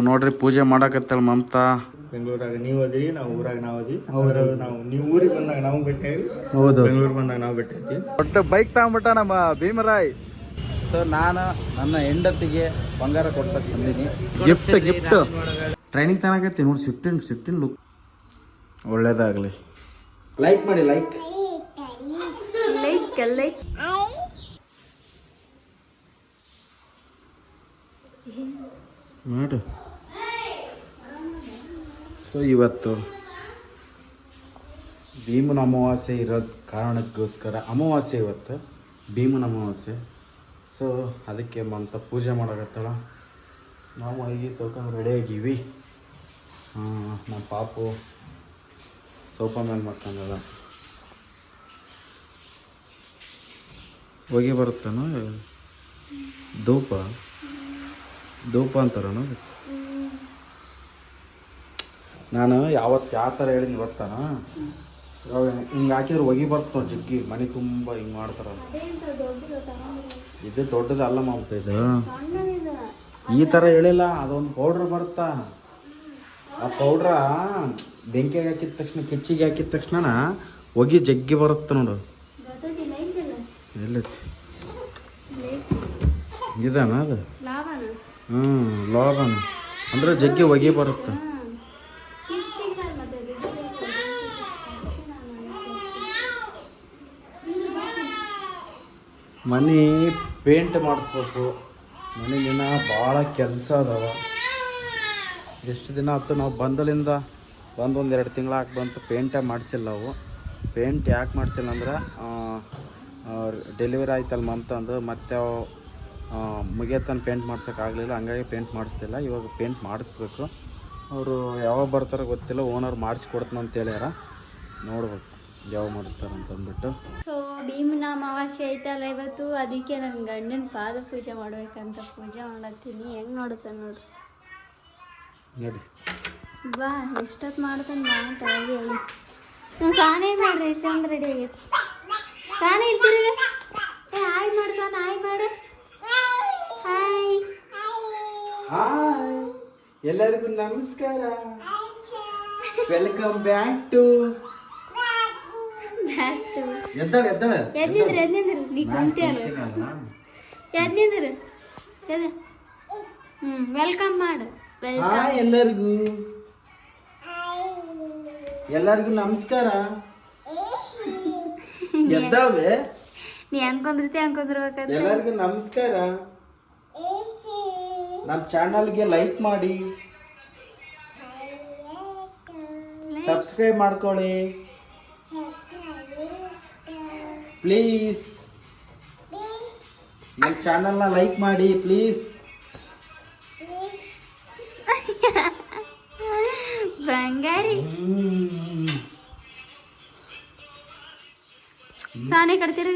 ನೋಡ್ರಿ ಪೂಜೆ ಮಾಡಕತ್ತಳ ಮಮತಾ. ಬೆಂಗಳೂರಾಗ ನೀವು ಅದಿರಿ, ನಾವು ಊರಾಗ ನಾವು ಅದಿ. ನಾವು ನೀವು ಊರಿಗೆ ಬಂದಾಗ ನಾವು ಭೇಟಿ ಆಗಿ, ಹೌದು ಬೆಂಗಳೂರಿಗೆ ಬಂದಾಗ ನಾವು ಭೇಟಿ ಆಗಿ. ದೊಡ್ಡ ಬೈಕ್ ತಗೊಂಡ್ಬಿಟ್ಟ ನಮ್ಮ ಭೀಮರಾಯ್. ಸೊ ನಾನು ನನ್ನ ಹೆಂಡತಿಗೆ ಬಂಗಾರ ಕೊಡ್ಸಕ್ ಬಂದೀನಿ. ಗಿಫ್ಟ್ ಟ್ರೈನಿಂಗ್ ತನಕತ್ತಿ ನೋಡಿ. ಸ್ವಿಫ್ಟಿನ್ ಲುಕ್ ಒಳ್ಳೇದಾಗಲಿ. ಲೈಕ್ ಮಾಡಿ, ಲೈಕ್ ಮಾಡು. ಸೊ ಇವತ್ತು ಭೀಮನ ಅಮಾವಾಸ್ಯೆ ಇರೋದು ಕಾರಣಕ್ಕೋಸ್ಕರ, ಅಮಾವಾಸ್ಯೆ ಇವತ್ತು ಭೀಮನ ಅಮಾವಾಸ್ಯೆ. ಸೊ ಅದಕ್ಕೆ ಮಮತ ಪೂಜೆ ಮಾಡಕತ್ತಾಳ. ನಾವು ಹೋಗಿ ತೊಗೊಂಡು ರೆಡಿ ಆಗೀವಿ. ನಮ್ಮ ಪಾಪು ಸೋಫಾ ಮೇಲೆ ಮಾಡ್ಕೊಂಡಲ್ಲ. ಹೋಗಿ ಬರುತ್ತಾನ ಧೂಪ ಅಂತಾರಣ. ನಾನು ಯಾವತ್ತು ಯಾವ ಥರ ಹೇಳಿದ್ನಿ ಗೊತ್ತಾನ, ಇವಾಗ ಹಿಂಗೆ ಹಾಕಿದ್ರೆ ಹೊಗೆ ಬರ್ತಾವ ಜಗ್ಗಿ, ಮನೆ ತುಂಬ ಹಿಂಗೆ ಮಾಡ್ತಾರ. ಇದು ದೊಡ್ಡದಲ್ಲ ಮಮತ, ಇದು ಈ ಥರ ಹೇಳಿಲ್ಲ. ಅದೊಂದು ಪೌಡ್ರ್ ಬರುತ್ತಾ, ಆ ಪೌಡ್ರ ಬೆಂಕಿಗೆ ಹಾಕಿದ ತಕ್ಷಣ, ಕಿಚ್ಚಿಗೆ ಹಾಕಿದ ತಕ್ಷಣ ಹೊಗೆ ಜಗ್ಗಿ ಬರುತ್ತೆ ನೋಡು. ಎಲ್ಲೈತಿ ಇದಾನ ಅದು? ಲಾಭನ ಅಂದ್ರೆ ಜಗ್ಗಿ ಹೊಗೆ ಬರುತ್ತೆ. ಮನೆ ಪೇಂಟ್ ಮಾಡಿಸ್ಬೇಕು. ಮನೆ ದಿನ ಭಾಳ ಕೆಲಸ ಅದಾವ. ಎಷ್ಟು ದಿನ ಆಯ್ತು ನಾವು ಬಂದಲಿಂದ ಒಂದು 2 ತಿಂಗಳು ಬಂತು, ಪೇಂಟೇ ಮಾಡಿಸಿಲ್ಲ ನಾವು. ಪೇಂಟ್ ಯಾಕೆ ಮಾಡಿಸಿಲ್ಲ ಅಂದ್ರೆ ಡೆಲಿವರಿ ಆಯ್ತಲ್ಲ ಮಂತಂದು, ಮತ್ತೆ ಮುಗಿಯತನ ಪೇಂಟ್ ಮಾಡ್ಸೋಕ್ಕಾಗಲಿಲ್ಲ. ಹಂಗಾಗಿ ಪೇಂಟ್ ಮಾಡಿಸ್ತಿಲ್ಲ. ಇವಾಗ ಪೇಂಟ್ ಮಾಡಿಸ್ಬೇಕು. ಅವರು ಯಾವಾಗ ಬರ್ತಾರೋ ಗೊತ್ತಿಲ್ಲ. ಓನರ್ ಮಾಡಿಸ್ಕೊಡ್ತಾನೆ ಅಂತ ಹೇಳ್ಯಾರ. ನೋಡ್ಬೇಕು ಯಾವಾಗ ಮಾಡಿಸ್ತಾರೆ ಅಂತ ಅಂದ್ಬಿಟ್ಟು. ಸೊ ಭೀಮನ ಅಮಾವಾಸ್ಯೆ ಐತಲ್ಲ ಇವತ್ತು, ಅದಕ್ಕೆ ನನ್ನ ಗಂಡನ ಪಾದ ಪೂಜೆ ಮಾಡ್ಬೇಕಂತ ಪೂಜೆ ಮಾಡತ್ತೀನಿ. ಹೆಂಗೆ ನೋಡುತ್ತೆ ನೋಡ್ರಿ. ನೋಡಿ ಬಾ, ಎಷ್ಟೊತ್ತು ಮಾಡ್ತಾನೆ ಬಾ ಅಂತ ಹೇಳಿ. ನಾವು ಸಾನೇ ಮಾಡ್ರಿ, ಎಷ್ಟೊಂದು ರೆಡಿ ಆಗೈತೆ. ಸಾನೇ ಇಲ್ತಿರ್ಗ ಹಾಯ್ ಮಾಡು, ಸಾನ ಹಾಯ್ ಮಾಡು. ಹಾಯ್ ಹಾಯ್, ಎಲ್ಲರಿಗೂ ನಮಸ್ಕಾರ. ವೆಲ್ಕಮ್ ಬ್ಯಾಕ್ ಟು ಎದ್ನಿಂದ್ರಿ ನೀ ಕುಂತಿಯಲ್ಲ, ಎದ್ನಿಂದ್ರಿ. ವೆಲ್ಕಮ್ ಮಾಡು. ಹಾಯ್ ಎಲ್ಲರಿಗೂ ನಮಸ್ಕಾರ. ಎದ್ದಾವೆ ನೀ ಅನ್ಕೊಂಡ್ರಿ ಅನ್ಕೊಂಡ್ರಿಬೇಕಂತ. ಎಲ್ಲರಿಗೂ ನಮಸ್ಕಾರ. ನಮ್ಮ ಚಾನಲ್ಗೆ ಲೈಕ್ ಮಾಡಿ, ಸಬ್ಸ್ಕ್ರೈಬ್ ಮಾಡ್ಕೊಳ್ಳಿ ಪ್ಲೀಸ್. ನಮ್ಮ ಚಾನಲ್ನ ಲೈಕ್ ಮಾಡಿ ಪ್ಲೀಸ್. Bangari Sane ಕಟ್ತೀರಿ.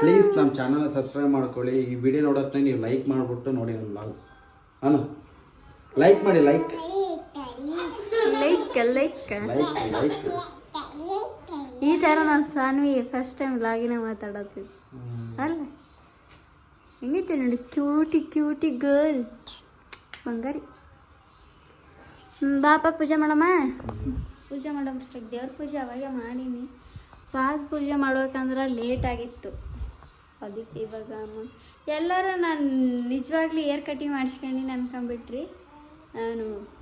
ಪ್ಲೀಸ್ ನಮ್ಮ ಚಾನಲ್ನ ಸಬ್ಸ್ಕ್ರೈಬ್ ಮಾಡ್ಕೊಳ್ಳಿ. ಈ ವಿಡಿಯೋ ನೋಡೋದನ್ನ ನೀವು ಲೈಕ್ ಮಾಡಿಬಿಟ್ಟು ನೋಡಿ. ನಾನು ಲೈಕ್ ಮಾಡಿ, ಲೈಕ್ ಈ ಥರ ನಾನು ಸಾನ್ವಿ ಫಸ್ಟ್ ಟೈಮ್ ಲಾಗಿನ ಮಾತಾಡತ್ತೀನಿ ಅಲ್ಲ. ಹೆಂಗೈತೆ ನೋಡಿ, ಕ್ಯೂಟಿ ಗರ್ಲ್ ಬಂಗಾರಿ. ಬಾಪ ಪೂಜೆ ಮಾಡಮ್ಮ. ಪೂಜೆ ಮಾಡಮ್ಮ. ದೇವ್ರ ಪೂಜೆ ಅವಾಗೆ ಮಾಡೀನಿ. ಪಾಸ್ ಪೂಜೆ ಮಾಡ್ಬೇಕಂದ್ರೆ ಲೇಟ್ ಆಗಿತ್ತು. ಅದಕ್ಕೆ ಇವಾಗ ಎಲ್ಲರೂ ನಾನು ನಿಜವಾಗ್ಲೂ ಏರ್ ಕಟಿಂಗ್ ಮಾಡಿಸ್ಕೊಂಡು ಅನ್ಕೊಂಬಿಟ್ರಿ.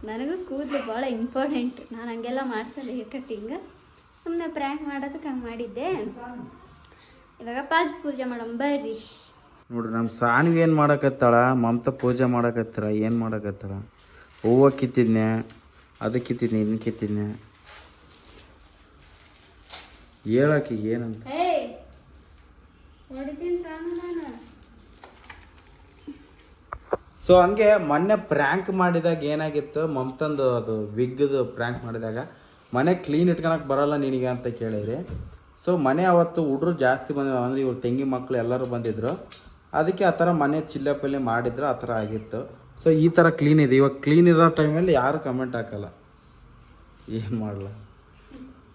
ನನಗೂ ಕೂದಲು ಭಾಳ ಇಂಪಾರ್ಟೆಂಟ್. ನಾನು ಹಂಗೆಲ್ಲ ಮಾಡಿಸಲ್ಲ ಏರ್ ಕಟ್ಟಿಂಗ್, ಸುಮ್ಮನೆ ಪ್ರ್ಯಾಂಕ್ ಮಾಡೋದಕ್ಕೆ ಹಂಗೆ ಮಾಡಿದ್ದೆ. ಇವಾಗ ಪಾಸ್ ಪೂಜೆ ಮಾಡಮ್ಮ ಬರ್ರಿ. ನೋಡ್ರಿ ನಮ್ಮ ಸಾನ್ವಿ ಏನು ಮಾಡಕತ್ತಾಳ, ಮಮತಾ ಪೂಜೆ ಮಾಡಕತ್ತಾಳ. ಏನು ಮಾಡಕತ್ತಾಳ? ಹೂವು ಕಿತ್ತಿದ್ನೆ, ಅದು ಕಿತ್ತಿದ್ನೆ, ಇನ್ನು ಕಿತ್ತಿದ್ನೆ. ಹೇಳಾಕಿಗೆ ಏನಂತ. ಸೊ ಹಂಗೆ ಮೊನ್ನೆ ಪ್ರ್ಯಾಂಕ್ ಮಾಡಿದಾಗ ಏನಾಗಿತ್ತು, ಮಮತಂದು ಅದು ವಿಗ್ದು ಪ್ರ್ಯಾಂಕ್ ಮಾಡಿದಾಗ ಮನೆ ಕ್ಲೀನ್ ಇಟ್ಕೊಳಕ್ಕೆ ಬರಲ್ಲ ನಿನಗೆ ಅಂತ ಕೇಳಿದ್ರಿ. ಸೊ ಮನೆ ಅವತ್ತು ಹುಡ್ರು ಜಾಸ್ತಿ ಬಂದಿದ್ರು, ಅಂದರೆ ಇವ್ರು ತಂಗಿ ಮಕ್ಕಳು ಎಲ್ಲರೂ ಬಂದಿದ್ರು. ಅದಕ್ಕೆ ಆ ಥರ ಮನೆ ಚಿಲ್ಲೆಪಲ್ಲೆ ಮಾಡಿದ್ರು, ಆ ಥರ ಆಗಿತ್ತು. ಸೊ ಈ ಥರ ಕ್ಲೀನ್ ಇದೆ. ಇವಾಗ ಕ್ಲೀನ್ ಇರೋ ಟೈಮಲ್ಲಿ ಯಾರು ಕಮೆಂಟ್ ಹಾಕಲ್ಲ, ಏನು ಮಾಡಲ್ಲ.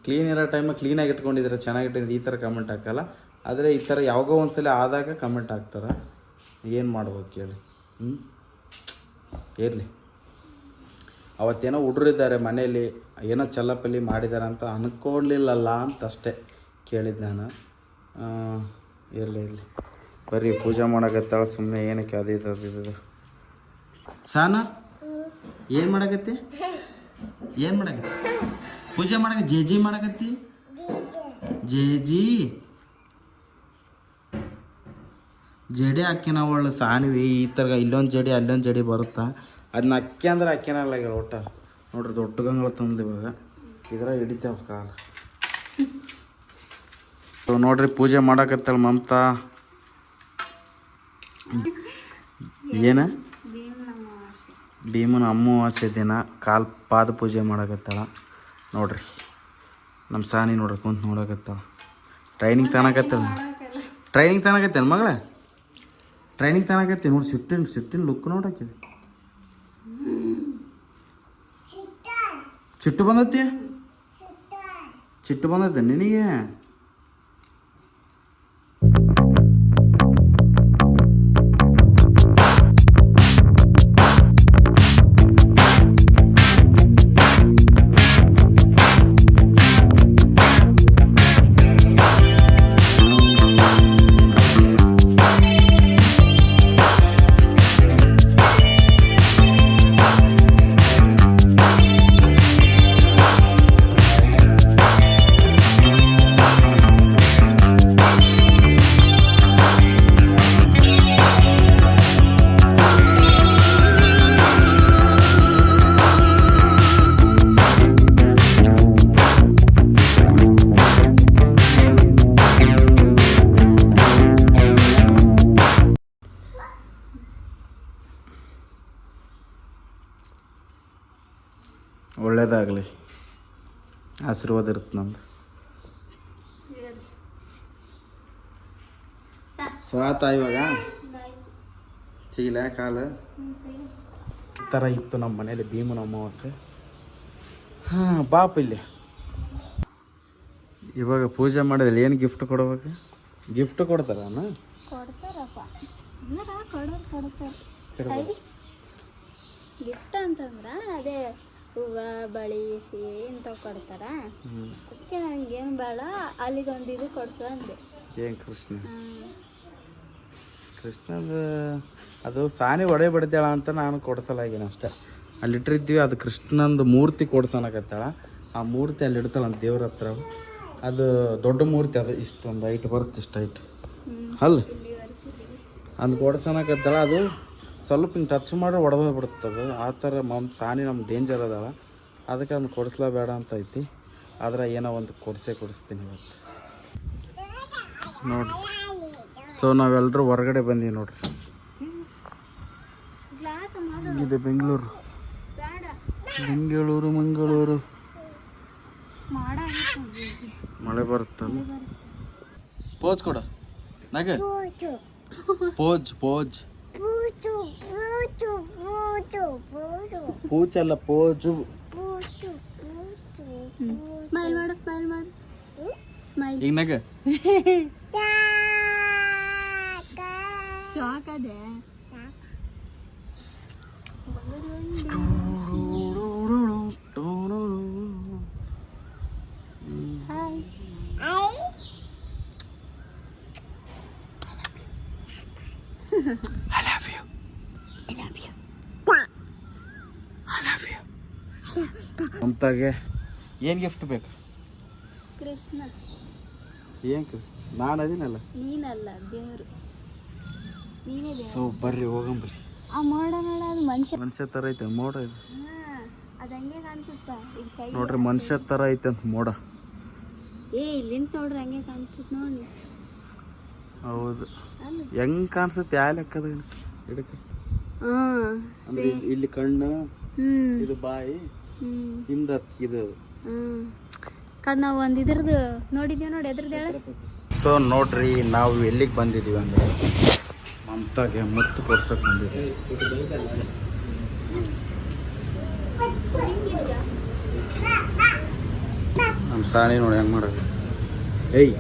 ಕ್ಲೀನ್ ಇರೋ ಟೈಮಲ್ಲಿ ಕ್ಲೀನಾಗಿ ಇಟ್ಕೊಂಡಿದ್ರೆ ಚೆನ್ನಾಗಿಟ್ಟಿದ್ರೆ ಈ ಥರ ಕಮೆಂಟ್ ಹಾಕಲ್ಲ. ಆದರೆ ಈ ಥರ ಯಾವಾಗೋ ಒಂದ್ಸಲ ಆದಾಗ ಕಮೆಂಟ್ ಹಾಕ್ತಾರೆ. ಏನು ಮಾಡ್ಬೇಕು ಹೇಳಿ? ಇರಲಿ. ಅವತ್ತೇನೋ ಹುಡುಗರಿದ್ದಾರೆ ಮನೇಲಿ, ಏನೋ ಚಲ್ಲಪಲ್ಲಿ ಮಾಡಿದ್ದಾರೆ ಅಂತ ಅಂದ್ಕೊಳ್ಳಿಲ್ಲಲ್ಲ ಅಂತ ಅಷ್ಟೇ ಕೇಳಿದ್ದು ನಾನು. ಇರಲಿ ಬರ್ರಿ, ಪೂಜೆ ಮಾಡೋಕತ್ತಾಳ. ಸುಮ್ಮನೆ ಏನಕ್ಕೆ ಅದು ಸಾನ ಏನು ಮಾಡಕತ್ತಿ? ಏನು ಮಾಡಕತ್ತಿ? ಪೂಜೆ ಮಾಡಕ ಜೇಜಿ ಮಾಡಕತ್ತಿ? ಜೇಜಿ ಜಡಿ ಅಕ್ಕಿನ ಅವಳು ಸಾನ್ವಿ. ಈ ಥರ ಇಲ್ಲೊಂದು ಜಡಿ ಅಲ್ಲೊಂದು ಜಡಿ ಬರುತ್ತಾ, ಅದನ್ನ ಅಕ್ಕಿ ಅಂದ್ರೆ ಅಕ್ಕಿನಲ್ಲ ಈಗ ಒಟ್ಟ. ನೋಡ್ರಿ ದೊಡ್ಡ ಗಂಗಳ ತಂದು ಇವಾಗ ಇದ್ರ ಹಿಡಿತೇವ ಕಾಲ. ನೋಡ್ರಿ ಪೂಜೆ ಮಾಡಕತ್ತಾಳ ಮಮತಾ. ಏನ ಭೀಮನ ಅಮಾವಾಸ್ಯೆ ದಿನ ಪಾದ ಪೂಜೆ ಮಾಡಕತ್ತಾಳ ನೋಡ್ರಿ. ನಮ್ಮ ಸಾನಿ ನೋಡ್ರಿ ಕುಂತು ನೋಡಕತ್ತಾಳ. ಟ್ರೈನಿಂಗ್ ತನಕತ್ತೇನ ಮಗಳ? ಟ್ರೈನಿಂಗ್ ತನಕತ್ತಿ ನೋಡಿ. ಸಿಟ್ಟಿನ ಲುಕ್ ನೋಡಾಕಿದೆ. ಚಿಟ್ಟು ಬಂದತಿ? ಚಿಟ್ಟು ಬಂದತ್ತೆ ನಿನಗೆ? ಒಳ್ಳೇದಾಗಲಿ, ಆಶೀರ್ವಾದ ಇರುತ್ತೆ ನಮ್ದು. ಸ್ವಾತ ಇವಾಗ ಸಿಗಲ ಕಾಲು ಈ ಥರ ಇತ್ತು ನಮ್ಮ ಮನೇಲಿ ಭೀಮನ ಅಮಾವಾಸ್ಯೆ. ಬಾಪ ಇಲ್ಲಿ ಇವಾಗ ಪೂಜೆ ಮಾಡಿದ್ರೆ ಏನು ಗಿಫ್ಟ್ ಕೊಡ್ಬೇಕು? ಗಿಫ್ಟ್ ಕೊಡ್ತಾರ? ಗಿಫ್ಟ್ ಅಂತಂದ್ರೆ ಅದೇ ಹೂವು ಬಳಿ ಸಿಹಿ ಇಂಥವು ಕೊಡ್ತಾರ. ಅದಕ್ಕೆ ನನಗೇನು ಬೇಡ, ಅಲ್ಲಿಗೊಂದು ಇದು ಕೊಡ್ಸು ಅಂದೆ. ಏನು ಕೃಷ್ಣದ ಅದು ಸಾನಿ ಒಡೆ ಬಡಿದಾಳ ಅಂತ ನಾನು ಕೊಡ್ಸಲಾಗೇನು ಅಷ್ಟೇ. ಅಲ್ಲಿಟ್ಟಿರ್ತೀವಿ, ಅದು ಕೃಷ್ಣಂದು ಮೂರ್ತಿ ಕೊಡ್ಸೋಣಕತ್ತಾಳ. ಆ ಮೂರ್ತಿ ಅಲ್ಲಿ ಇಡ್ತಾಳಂತ ದೇವ್ರ ಹತ್ರ. ಅದು ದೊಡ್ಡ ಮೂರ್ತಿ, ಅದು ಇಷ್ಟೊಂದು ಹೈಟ್ ಬರುತ್ತೆ, ಇಷ್ಟು ಹೈಟ್ ಅಲ್ಲ. ಅಂದು ಕೊಡ್ಸೋಣಕತ್ತಾಳ. ಅದು ಸ್ವಲ್ಪ ಹಿಂಗೆ ಟಚ್ ಮಾಡಿ ಒಡೆದೋಗ್ಬಿಡ್ತದೆ. ಆ ಥರ ಸಾನಿ ನಮ್ಮ ಡೇಂಜರ್ ಅದಾಳ. ಅದಕ್ಕೆ ಅದನ್ನು ಕೊಡಿಸ್ಲೇಬೇಡ ಅಂತ ಐತಿ. ಆದ್ರೆ ಏನೋ ಒಂದು ಕೊಡಿಸ್ತೀನಿ ಇವತ್ತು ನೋಡಿರಿ. ಸೊ ನಾವೆಲ್ಲರೂ ಹೊರಗಡೆ ಬಂದೀವಿ ನೋಡ್ರಿ. ಇದು ಮಂಗಳೂರು ಮಳೆ ಬರುತ್ತಲ್ಲ. ಪೋಜ್ ಕೊಡ ನಗೆ. ಪೋಜ್ ಪೂಚಲ್ಲ, ಪೋಜು. ಸ್ಮೈಲ್ ಮಾಡು. ಸ್ಮೈಲ್ ಈಗ ನಗೆ. ಶಾಕ್ ಅದೇ. I love you. ಮಮತಾಗೆ ಏನು ಗಿಫ್ಟ್ ಬೇಕು? ಕೃಷ್ಣ. ಏನು ಕೃಷ್ಣ? ನಾನು ಅದೀನಲ್ಲ. ನೀನಲ್ಲ, ದೇವರು. ಸೊ ಬರ್ರಿ ಹೋಗಂಬ್ರಿ. ಆ ಮೋಡ ನೋಡ, ಅದು ಮನುಷ್ಯ ಥರ ಐತೆ ಮೋಡ. ಇದು ಅದು ಹಂಗೆ ಕಾಣಿಸುತ್ತಾ? ಇದು ಕೈ ನೋಡ್ರಿ, ಮನುಷ್ಯ ಥರ ಐತೆ ಅಂತ ಮೋಡ. ಇಲ್ಲಿಂದ ನೋಡ್ರಿ ಹಂಗೆ ಕಾಣಿಸುತ್ತೆ ನೋಡಿ. ಹೌದು, ಹೆಂಗ್ ಕಾಣಿಸುತ್ತೆ? ಯಾವ ಲೆಕ್ಕದ ಇದಕ್ಕೆ ಅಂದ್ರೆ ಇಲ್ಲಿ ಕಣ್ಣು, ಇದು ಬಾಯಿ, ಹಿಂದ ಇದು. ನಾವು ಒಂದು ಇದ್ರದ್ದು ನೋಡಿದ್ದೀವಿ ನೋಡಿ, ಎದ್ರದ್ದು ಹೇಳ. ಸೊ ನೋಡ್ರಿ, ನಾವು ಎಲ್ಲಿಗೆ ಬಂದಿದ್ದೀವಿ ಅಂದ್ರೆ ಮಮತಾಗೆ ಮುತ್ತು ಕೊಡ್ಸಕ್ಕೆ ಬಂದಿದ್ದೀವಿ. ನಮ್ಮ ಸಾನಿ ನೋಡಿ ಹೆಂಗೆ ಮಾಡೋದು. ಏಯ್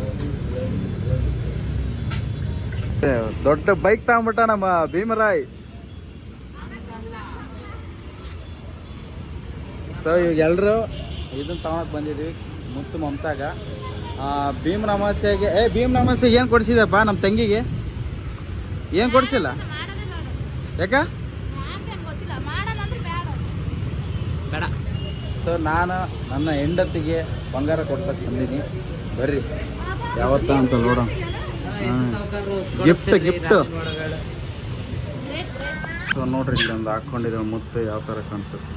ದೊಡ್ಡ ಬೈಕ್ ತಗೊಂಬಿಟ್ಟ ನಮ್ಮ ಭೀಮರಾಯ್. ಸೊ ಇವಾಗ ಎಲ್ಲರೂ ಇದನ್ನ ತಗೊಳಕ್ ಬಂದಿದ್ವಿ ಮುತ್ತು ಮಮತಾಗ. ಭೀಮನ ಅಮಾವಾಸ್ಯೆಗೆ ಭೀಮನ ಅಮಾವಾಸ್ಯೆಗೆ ಏನು ಕೊಡಿಸಿದಪ್ಪ ನಮ್ಮ ತಂಗಿಗೆ? ಏನು ಕೊಡಿಸಿಲ್ಲ ಯಾಕ? ಬೇಡ. ಸೊ ನಾನು ನನ್ನ ಹೆಂಡತಿಗೆ ಬಂಗಾರ ಕೊಡ್ಸಕ್ಕೆ ಬಂದೀನಿ, ಬರ್ರಿ ಯಾವತ್ತ ಅಂತ ನೋಡೋಣ. Gift gift. ಸೊ ನೋಡ್ರಿ ಇಲ್ಲಿ ಒಂದು ಹಾಕ್ಕೊಂಡಿರೋ ಮುತ್ತು ಯಾವ ಥರ ಕಾಣಿಸುತ್ತೆ.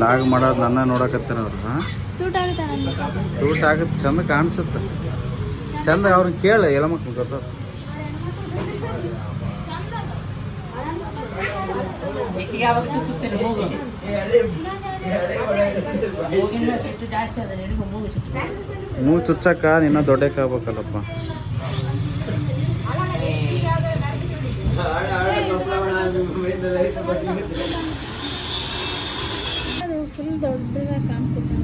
ಲಾಗ್ ಮಾಡೋದು ನನ್ನ ನೋಡಕತ್ತಾರ ಅವ್ರು. ಸೂಟ್ ಆಗುತ್ತೆ, ಚಂದ ಕಾಣಿಸುತ್ತೆ, ಚಂದ. ಅವ್ರನ್ನ ಕೇಳ ಎಲ್ಲ ಮಕ್ಳು ಗೊತ್ತ. ಮೂಗು ಚುಚ್ಚಕ್ಕ ನಿನ್ನ ದೊಡ್ಡಕ್ಕಾಗ್ಬೇಕಲ್ಲಪ್ಪ. ಫುಲ್ ದೊಡ್ಡದಾಗಿ ಕಾಣಿಸುತ್ತೆ.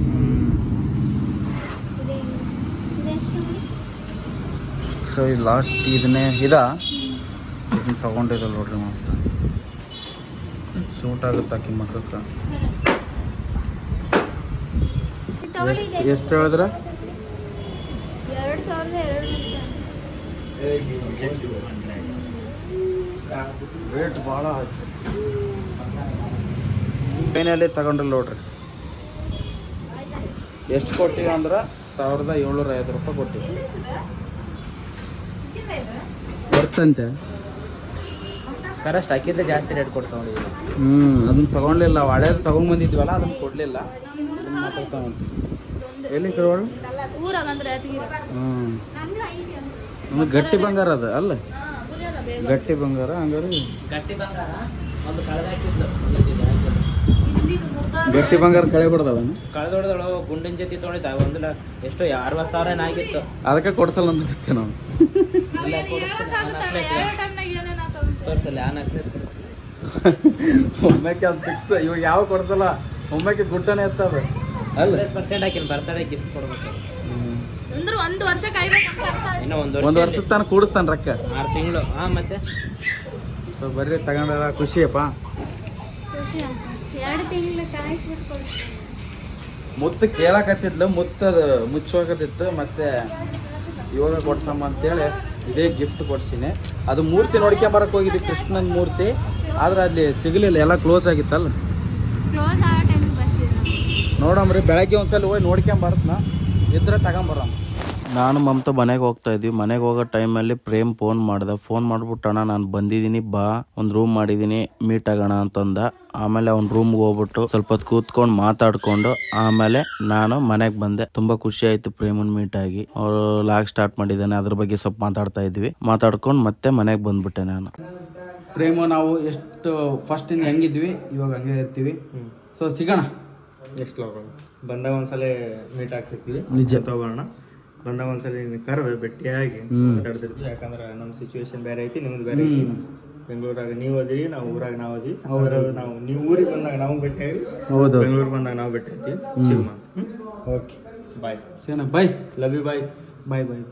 ಸೊ ಇದು ಲಾಸ್ಟ್ ಇದನ್ನೇ ಇದನ್ನ ತಗೊಂಡಿರಲ್ಲ ನೋಡ್ರಿ. ಮತ್ತೆ ಸೂಟ್ ಆಗುತ್ತೆ ಆಕಿ ಮಕ್ಕಕ್ಕೆ. ಎಷ್ಟು ಹೇಳಿದ್ರ? 2200. ರೇಟ್ ಭಾಳ ಆಯ್ತು. ಫೈನಲ್ಲಿ ತಗೊಂಡ್ರಲ್ಲ ನೋಡ್ರಿ. ಎಷ್ಟು ಕೊಟ್ಟಿವಿ ಅಂದ್ರೆ 1750 ರೂಪಾಯಿ ಕೊಟ್ಟಿವಿ. ಬರ್ತಂತೆ ಕರೆಸ್ಟ್ ಹಾಕಿದ್ರೆ ಜಾಸ್ತಿ ರೇಟ್ ಕೊಡ್ತಾವ. ಅದನ್ನ ತಗೊಂಡ್ಲಿಲ್ಲ, ಹಳೇದು ತಗೊಂಡ್ ಬಂದಿದ್ವಲ್ಲ ಅದನ್ನ ಕೊಡ್ಲಿಲ್ಲ. ಎಲ್ಲಿ ಕರುವಾಳು? ನಮಗೆ ಗಟ್ಟಿ ಬಂಗಾರ ಅದ ಅಲ್ಲ, ಗಟ್ಟಿ ಬಂಗಾರ. ಹಂಗಾರೆ ಗಟ್ಟಿ ಬಂಗಾರ ಒಂದು ಕಳೆದಾಕಿದ್ಲು. ಗಟ್ಟಿ ಬಂಗಾರ ಕಳೆ ಬಿಡ್ದವ. ಕಳೆದೊಡ್ದಳು ಗುಂಡಿನ ಜೊತೆ ತೊಳಿತ ಒಂದು ಎಷ್ಟೋ 60,000 ಆಗಿತ್ತು. ಅದಕ್ಕೆ ಕೊಡ್ಸಲ್ಲ ಅಂತ ನಾವು. ತೋರ್ಸಲ್ಲ ಆ ನೆಕ್ಲೆಸ್ ಒಮ್ಮೆಕ್ಕೆ ಅದು ಫಿಕ್ಸ್. ಇವಾಗ ಯಾವ ಕೊಡ್ಸಲ್ಲ, ಒಮ್ಮೆಕ್ಕೆ ಗುಟ್ಟನೇ ಇರ್ತದ ಅಲ್ಲ. 100% ಹಾಕಿನ ಬರ್ತಡೇ ಗಿಫ್ಟ್ ಕೊಡ್ಬೇಕು. ಒಂದು ವರ್ಷ ಕಾಯ್ಬೇಕು. ಇನ್ನೂ ಒಂದು ವರ್ಷದ ತನಕ ಕೂಡಿಸ್ತಾನ ರೊಕ್ಕ. 6 ತಿಂಗಳು. ಮತ್ತೆ ಸೊ ಬರ್ರಿ ತಗೊಂಡ ಖುಷಿಯಪ್ಪ. 2 ತಿಂಗಳು ಕಾಯಿಸ್ಬಿಟ್ಟು. ಮುತ್ತು ಕೇಳಕತ್ತಿದ್ಲು, ಮುತ್ತದು ಮುಚ್ಚೋಕತ್ತಿತ್ತು. ಮತ್ತೆ ಇವಾಗ ಕೊಡ್ಸಮ್ಮ ಅಂತೇಳಿ ಇದೇ ಗಿಫ್ಟ್ ಕೊಡ್ಸಿನಿ. ಅದು ಮೂರ್ತಿ ನೋಡ್ಕೊಂಬರಕ್ಕೆ ಹೋಗಿದ್ವಿ, ಕೃಷ್ಣನ ಮೂರ್ತಿ. ಆದ್ರೆ ಅಲ್ಲಿ ಸಿಗಲಿಲ್ಲ, ಎಲ್ಲ ಕ್ಲೋಸ್ ಆಗಿತ್ತಲ್ಲ. ಕ್ಲೋಸ್ ಆಗೋ ಟೈಮಿಗೆ ಬರ್ತೀವಿ. ನೋಡಮ್ರಿ, ಬೆಳಗ್ಗೆ ಒಂದ್ಸಲ ಹೋಗಿ ನೋಡ್ಕೊಂಬರತ್ನ, ಇದ್ರೆ ತಗೊಂಬರಮ್ಮ. ನಾನು ಮಮತಾ ಮನೆಗೆ ಹೋಗ್ತಾ ಇದ್ವಿ. ಮನೆಗೆ ಹೋಗೋ ಟೈಮಲ್ಲಿ ಪ್ರೇಮ್ ಫೋನ್ ಮಾಡ್ದೆ. ಫೋನ್ ಮಾಡ್ಬಿಟ್ಟು ಅಣ್ಣ ನಾನು ಬಂದಿದ್ದೀನಿ, ಬಾ ಒಂದು ರೂಮ್ ಮಾಡಿದ್ದೀನಿ, ಮೀಟ್ ಆಗೋಣ ಅಂತಂದ. ಆಮೇಲೆ ಅವ್ನ ರೂಮ್ಗೆ ಹೋಗ್ಬಿಟ್ಟು ಸ್ವಲ್ಪ ಹೊತ್ತು ಕೂತ್ಕೊಂಡು ಮಾತಾಡ್ಕೊಂಡು ಆಮೇಲೆ ನಾನು ಮನೆಗೆ ಬಂದೆ. ತುಂಬಾ ಖುಷಿ ಆಯ್ತು ಪ್ರೇಮನ್ ಮೀಟ್ ಆಗಿ. ಅವರು ಲಾಗ್ ಸ್ಟಾರ್ಟ್ ಮಾಡಿದ್ದಾನೆ, ಅದ್ರ ಬಗ್ಗೆ ಸ್ವಲ್ಪ ಮಾತಾಡ್ತಾ ಇದ್ವಿ. ಮಾತಾಡ್ಕೊಂಡು ಮತ್ತೆ ಮನೆಗೆ ಬಂದ್ಬಿಟ್ಟೆ ನಾನು. ಪ್ರೇಮ ನಾವು ಎಷ್ಟು ಫಸ್ಟ್ ಇಂದ ಹೆಂಗಿದ್ವಿ ಇವಾಗ ಹಂಗೆ ಇರ್ತೀವಿ. ಸೊ ಸಿಗೋಣ ಎಷ್ಟು ಬಂದಾಗ ಒಂದ್ಸಲ ಮೀಟ್ ಆಗ್ತಿರ್ತೀವಿ. ನಿಜ. ತಗೋಣ ಬಂದಾಗ ಒಂದ್ಸಲ ಕರೆದ ಭೇಟಿಯಾಗಿ ಮಾತಾಡ್ತಿರ್ತೀವಿ. ಯಾಕಂದ್ರೆ ನಮ್ಮ ಸಿಚುವೇಶನ್ ಬೇರೆ ಐತಿ, ನಿಮ್ದು ಬೇರೆ ಐತಿ. ಬೆಂಗಳೂರಾಗ ನೀವು ಅದಿರಿ, ನಾವು ಊರಾಗ ನಾವು ಅದೀವಿ. ನಾವು ನೀವು ಊರಿಗೆ ಬಂದಾಗ ನಾವು ಭೇಟಿ ಆಗಿ, ಬೆಂಗಳೂರು ಬಂದಾಗ ನಾವು ಭೇಟಿ ಆಗ್ತೀವಿ. ಶಿವಮೊಗ್ಗ. Okay bye. ಸೇನಾ bye. Love you boys. Bye bye.